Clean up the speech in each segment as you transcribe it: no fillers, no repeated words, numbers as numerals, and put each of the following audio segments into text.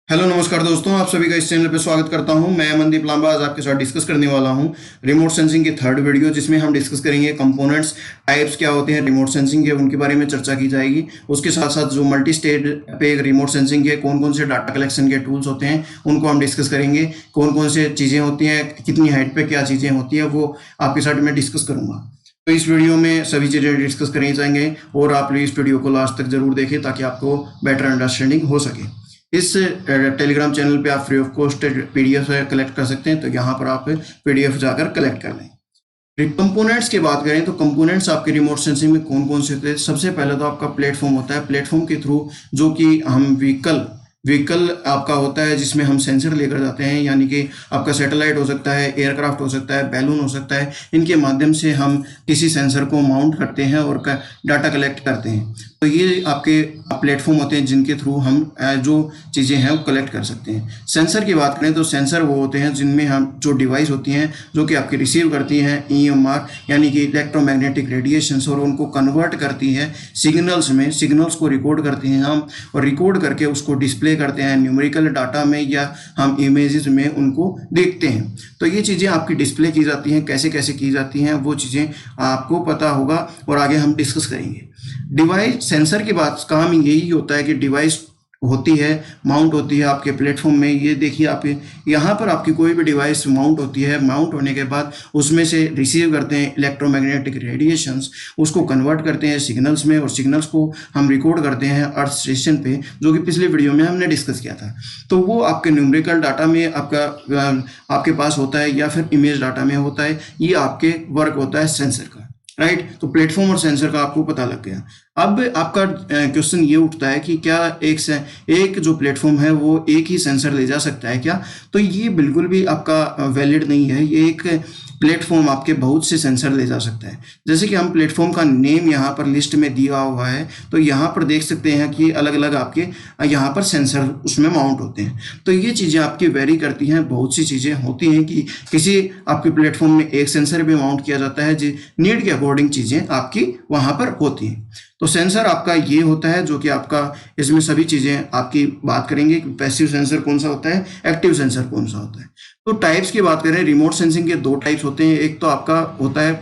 Hello नमस्कार दोस्तों, आप सभी का इस चैनल पे स्वागत करता हूं। मैं अमनदीप लांबा आज आपके साथ डिस्कस करने वाला हूं रिमोट सेंसिंग की थर्ड वीडियो, जिसमें हम डिस्कस करेंगे कंपोनेंट्स, टाइप्स क्या होते हैं रिमोट सेंसिंग के, उनके बारे में चर्चा की जाएगी। उसके साथ साथ जो मल्टी स्टेट पे रिमोट सेंसिंग के कौन कौन से डाटा कलेक्शन के टूल्स होते हैं उनको हम डिस्कस करेंगे। कौन कौन से चीज़ें होती हैं, कितनी हाइट पे क्या चीज़ें होती हैं, वो आपके साथ मैं डिस्कस करूँगा। तो इस वीडियो में सभी चीज़ें डिस्कस करी जाएंगे और आप इस वीडियो को लास्ट तक जरूर देखें ताकि आपको बेटर अंडरस्टैंडिंग हो सके। इस टेलीग्राम चैनल पे आप free of cost PDF collect कर सकते हैं, तो यहाँ पर आप पीडीएफ जाकर कलेक्ट कर लें। कंपोनेंट्स की बात करें तो कंपोनेंट्स आपके रिमोट सेंसिंग में कौन कौन से होते हैं। सबसे पहले तो आपका प्लेटफॉर्म होता है। प्लेटफॉर्म के थ्रू जो कि हम व्हीकल आपका होता है जिसमें हम सेंसर लेकर जाते हैं, यानी कि आपका सैटेलाइट हो सकता है, एयरक्राफ्ट हो सकता है, बैलून हो सकता है। इनके माध्यम से हम किसी सेंसर को माउंट करते हैं और डाटा कलेक्ट करते हैं। तो ये आपके प्लेटफॉर्म होते हैं जिनके थ्रू हम जो चीज़ें हैं वो कलेक्ट कर सकते हैं। सेंसर की बात करें तो सेंसर वो होते हैं जिनमें हम जो डिवाइस होती हैं जो कि आपकी रिसीव करती हैं ईएमआर यानी कि इलेक्ट्रोमैग्नेटिक रेडिएशंस, और उनको कन्वर्ट करती है सिग्नल्स में। सिग्नल्स को रिकॉर्ड करती हैं हम, और रिकॉर्ड करके उसको डिस्प्ले करते हैं न्यूमेरिकल डाटा में, या हम इमेजेस में उनको देखते हैं। तो ये चीज़ें आपकी डिस्प्ले की जाती हैं। कैसे कैसे की जाती हैं वो चीज़ें आपको पता होगा और आगे हम डिस्कस करेंगे। डिवाइस सेंसर की बात काम यही होता है कि डिवाइस होती है, माउंट होती है आपके प्लेटफॉर्म में। ये देखिए आप यहाँ पर आपकी कोई भी डिवाइस माउंट होती है। माउंट होने के बाद उसमें से रिसीव करते हैं इलेक्ट्रोमैग्नेटिक रेडिएशंस, उसको कन्वर्ट करते हैं सिग्नल्स में, और सिग्नल्स को हम रिकॉर्ड करते हैं अर्थ स्टेशन पे, जो कि पिछले वीडियो में हमने डिस्कस किया था। तो वो आपके न्यूमेरिकल डाटा में आपके पास होता है, या फिर इमेज डाटा में होता है। ये आपके वर्क होता है सेंसर का, राइट। तो प्लेटफॉर्म और सेंसर का आपको पता लग गया। अब आपका क्वेश्चन ये उठता है कि क्या एक जो प्लेटफॉर्म है वो एक ही सेंसर ले जा सकता है क्या? तो ये बिल्कुल भी आपका वैलिड नहीं है। ये एक प्लेटफॉर्म आपके बहुत से सेंसर ले जा सकता है। जैसे कि हम प्लेटफॉर्म का नेम यहाँ पर लिस्ट में दिया हुआ है, तो यहाँ पर देख सकते हैं कि अलग अलग आपके यहाँ पर सेंसर उसमें माउंट होते हैं। तो ये चीज़ें आपकी वेरी करती हैं। बहुत सी चीज़ें होती हैं कि किसी आपके प्लेटफॉर्म में एक सेंसर भी माउंट किया जाता है, जी नीड के अकॉर्डिंग चीज़ें आपकी वहाँ पर होती हैं। तो सेंसर आपका ये होता है जो कि आपका इसमें सभी चीज़ें आपकी बात करेंगे कि पैसिव सेंसर कौन सा होता है, एक्टिव सेंसर कौन सा होता है। तो टाइप्स की बात करें, रिमोट सेंसिंग के दो टाइप्स होते हैं। एक तो आपका होता है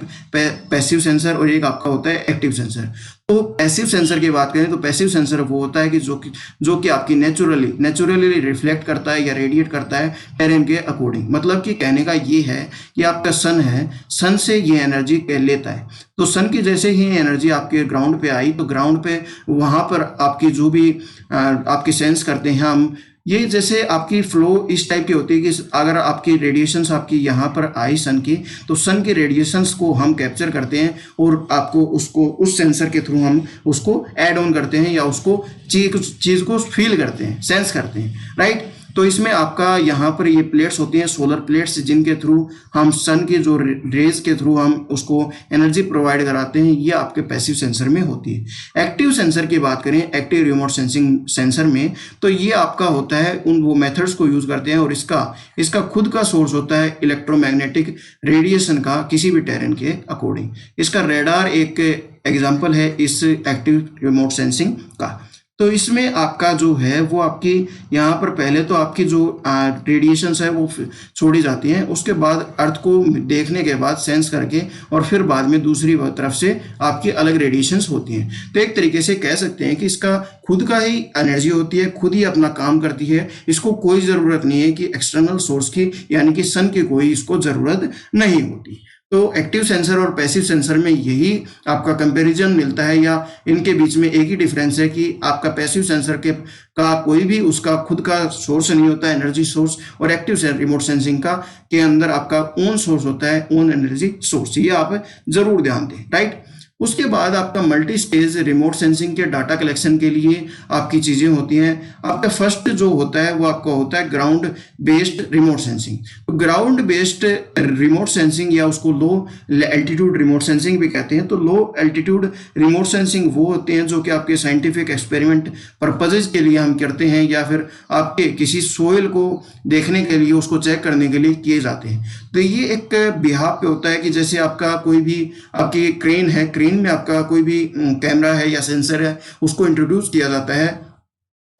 पैसिव सेंसर, और एक आपका होता है एक्टिव सेंसर। तो पैसिव सेंसर की बात करें तो पैसिव सेंसर वो होता है कि जो कि आपकी नेचुरली रिफ्लेक्ट करता है या रेडिएट करता है टेरेन के अकॉर्डिंग। मतलब कि कहने का ये है कि आपका सन है, सन से ये एनर्जी लेता है। तो सन की जैसे ही एनर्जी आपके ग्राउंड पे आई, तो ग्राउंड पे वहाँ पर आपकी जो भी आपकी सेंस करते हैं हम, ये जैसे आपकी फ्लो इस टाइप की होती है कि अगर आपकी रेडिएशंस आपकी यहाँ पर आई सन की, तो सन के रेडिएशंस को हम कैप्चर करते हैं और आपको उसको उस सेंसर के थ्रू हम उसको ऐड ऑन करते हैं, या उसको चीज़ को फील करते हैं, सेंस करते हैं, राइट। तो इसमें आपका यहाँ पर ये प्लेट्स होती हैं, सोलर प्लेट्स, जिनके थ्रू हम सन के जो रेज के थ्रू हम उसको एनर्जी प्रोवाइड कराते हैं। ये आपके पैसिव सेंसर में होती है। एक्टिव सेंसर की बात करें, एक्टिव रिमोट सेंसिंग सेंसर में, तो ये आपका होता है उन वो मेथड्स को यूज करते हैं, और इसका खुद का सोर्स होता है इलेक्ट्रोमैग्नेटिक रेडिएशन का, किसी भी टेरेन के अकॉर्डिंग। इसका रेडार एक एग्जाम्पल है इस एक्टिव रिमोट सेंसिंग का। तो इसमें आपका जो है वो आपकी यहाँ पर पहले तो आपकी जो रेडिएशंस है वो छोड़ी जाती हैं, उसके बाद अर्थ को देखने के बाद सेंस करके, और फिर बाद में दूसरी तरफ से आपकी अलग रेडिएशंस होती हैं। तो एक तरीके से कह सकते हैं कि इसका खुद का ही एनर्जी होती है, खुद ही अपना काम करती है। इसको कोई ज़रूरत नहीं है कि एक्सटर्नल सोर्स की, यानी कि सन की कोई इसको ज़रूरत नहीं होती। तो एक्टिव सेंसर और पैसिव सेंसर में यही आपका कंपैरिजन मिलता है, या इनके बीच में एक ही डिफरेंस है कि आपका पैसिव सेंसर का कोई भी उसका खुद का सोर्स नहीं होता है, एनर्जी सोर्स, और एक्टिव रिमोट सेंसिंग का के अंदर आपका ओन सोर्स होता है, ओन एनर्जी सोर्स। ये आप जरूर ध्यान दें, राइट। उसके बाद आपका मल्टी स्टेज रिमोट सेंसिंग के डाटा कलेक्शन के लिए आपकी चीज़ें होती हैं। आपका फर्स्ट जो होता है वो आपका होता है ग्राउंड बेस्ड रिमोट सेंसिंग। तो ग्राउंड बेस्ड रिमोट सेंसिंग, या उसको लो एल्टीट्यूड रिमोट सेंसिंग भी कहते हैं। तो लो एल्टीट्यूड रिमोट सेंसिंग वो होते हैं जो कि आपके साइंटिफिक एक्सपेरिमेंट पर्पजेज के लिए हम करते हैं, या फिर आपके किसी सोइल को देखने के लिए, उसको चेक करने के लिए किए जाते हैं। तो ये एक बिहाफ पे होता है कि जैसे आपका कोई भी आपकी क्रेन है, क्रेन में आपका कोई भी कैमरा है या सेंसर है, उसको इंट्रोड्यूस किया जाता है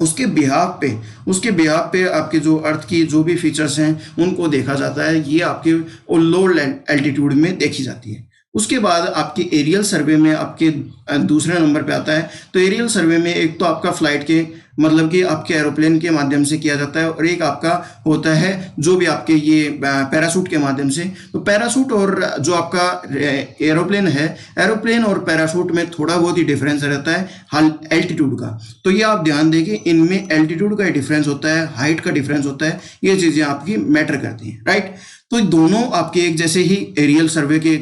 उसके बिहाफ पे आपके जो अर्थ की जो भी फीचर्स हैं उनको देखा जाता है। ये आपके लोअर एल्टीट्यूड में देखी जाती है। उसके बाद आपके एरियल सर्वे में आपके दूसरे नंबर पे आता है। तो एरियल सर्वे में एक तो आपका फ्लाइट के मतलब कि आपके एरोप्लेन के माध्यम से किया जाता है, और एक आपका होता है जो भी आपके ये पैराशूट के माध्यम से। तो पैराशूट और जो आपका एरोप्लेन है, एरोप्लेन और पैराशूट में थोड़ा बहुत ही डिफरेंस रहता है हाल एल्टीट्यूड का। तो ये आप ध्यान दें कि इनमें एल्टीट्यूड का डिफरेंस होता है, हाइट का डिफरेंस होता है, ये चीज़ें आपकी मैटर करती हैं, राइट। तो दोनों आपके एक जैसे ही एरियल सर्वे के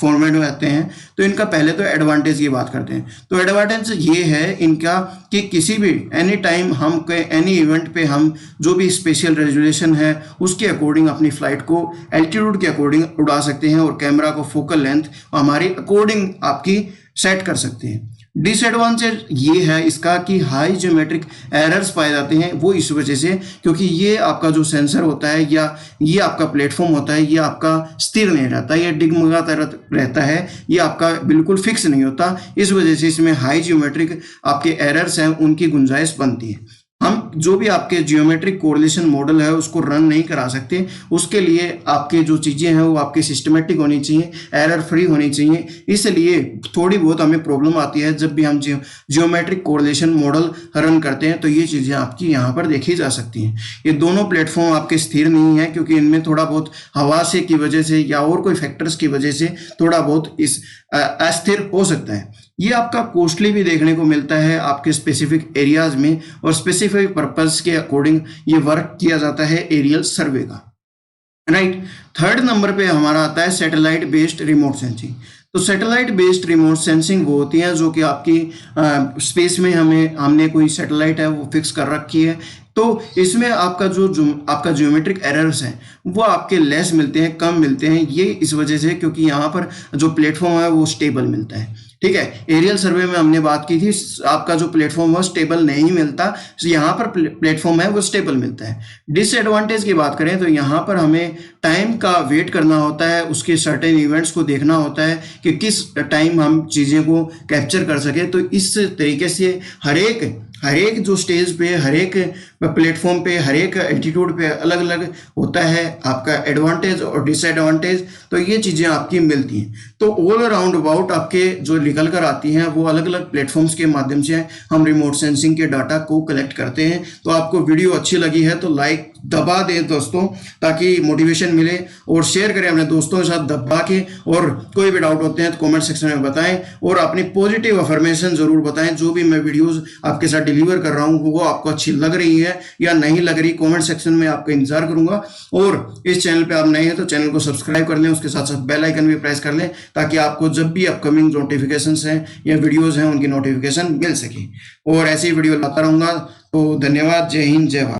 फॉर्मेट में आते हैं। तो इनका पहले तो एडवांटेज की बात करते हैं। तो एडवांटेज ये है इनका कि किसी भी एनी टाइम हम एनी इवेंट पे हम जो भी स्पेशल रेजोल्यूशन है उसके अकॉर्डिंग अपनी फ्लाइट को एल्टीट्यूड के अकॉर्डिंग उड़ा सकते हैं, और कैमरा को फोकल लेंथ हमारे अकॉर्डिंग आपकी सेट कर सकते हैं। डिसएडवांटेज ये है इसका कि हाई ज्योमेट्रिक एरर्स पाए जाते हैं, वो इस वजह से क्योंकि ये आपका जो सेंसर होता है या ये आपका प्लेटफॉर्म होता है, ये आपका स्थिर नहीं रहता, ये डिगमगाता रहता है, ये आपका बिल्कुल फिक्स नहीं होता। इस वजह से इसमें हाई ज्योमेट्रिक आपके एरर्स हैं उनकी गुंजाइश बनती है। हम जो भी आपके जियोमेट्रिक कोरिलेशन मॉडल है उसको रन नहीं करा सकते। उसके लिए आपके जो चीज़ें हैं वो आपकी सिस्टमेटिक होनी चाहिए, एरर फ्री होनी चाहिए। इसलिए थोड़ी बहुत हमें प्रॉब्लम आती है जब भी हम जियोमेट्रिक कोरिलेशन मॉडल रन करते हैं। तो ये चीज़ें आपकी यहाँ पर देखी जा सकती हैं। ये दोनों प्लेटफॉर्म आपके स्थिर नहीं है क्योंकि इनमें थोड़ा बहुत हवा से की वजह से या और कोई फैक्टर्स की वजह से थोड़ा बहुत इस अस्थिर हो सकता है। ये आपका कॉस्टली भी देखने को मिलता है आपके स्पेसिफिक एरियाज में, और स्पेसिफिक पर्पस के अकॉर्डिंग ये वर्क किया जाता है एरियल सर्वे का, राइट। थर्ड नंबर पे हमारा आता है सैटेलाइट बेस्ड रिमोट सेंसिंग। तो सैटेलाइट बेस्ड रिमोट सेंसिंग वो होती है जो कि आपकी स्पेस में हमने कोई सैटेलाइट है वो फिक्स कर रखी है। तो इसमें आपका आपका ज्योमेट्रिक एरर्स हैं वो आपके लेस मिलते हैं, कम मिलते हैं। ये इस वजह से क्योंकि यहाँ पर जो प्लेटफॉर्म है वो स्टेबल मिलता है, ठीक है। एरियल सर्वे में हमने बात की थी आपका जो प्लेटफॉर्म है स्टेबल नहीं मिलता, यहाँ पर प्लेटफॉर्म है वो स्टेबल मिलता है। डिसएडवांटेज की बात करें तो यहाँ पर हमें टाइम का वेट करना होता है, उसके सर्टेन इवेंट्स को देखना होता है कि किस टाइम हम चीज़ें को कैप्चर कर सके। तो इस तरीके से हर एक जो स्टेज पे, हर एक प्लेटफॉर्म पे, हर एक एल्टीट्यूड पे अलग अलग होता है आपका एडवांटेज और डिसएडवांटेज। तो ये चीज़ें आपकी मिलती हैं। तो ऑल अराउंड अबाउट आपके जो निकल कर आती हैं वो अलग अलग प्लेटफॉर्म्स के माध्यम से हम रिमोट सेंसिंग के डाटा को कलेक्ट करते हैं। तो आपको वीडियो अच्छी लगी है तो लाइक दबा दें दोस्तों, ताकि मोटिवेशन मिले, और शेयर करें अपने दोस्तों के साथ दबा के। और कोई भी डाउट होते हैं तो कमेंट सेक्शन में बताएं, और अपनी पॉजिटिव अफर्मेशन जरूर बताएं। जो भी मैं वीडियोस आपके साथ डिलीवर कर रहा हूं वो आपको अच्छी लग रही है या नहीं लग रही, कमेंट सेक्शन में आपका इंतजार करूंगा। और इस चैनल पे आप नए हैं तो चैनल को सब्सक्राइब कर लें, उसके साथ साथ बेल आइकन भी प्रेस कर लें, ताकि आपको जब भी अपकमिंग नोटिफिकेशंस हैं या वीडियोस हैं उनकी नोटिफिकेशन मिल सके। और ऐसी वीडियो लाता रहूंगा। तो धन्यवाद, जय हिंद, जय भारत।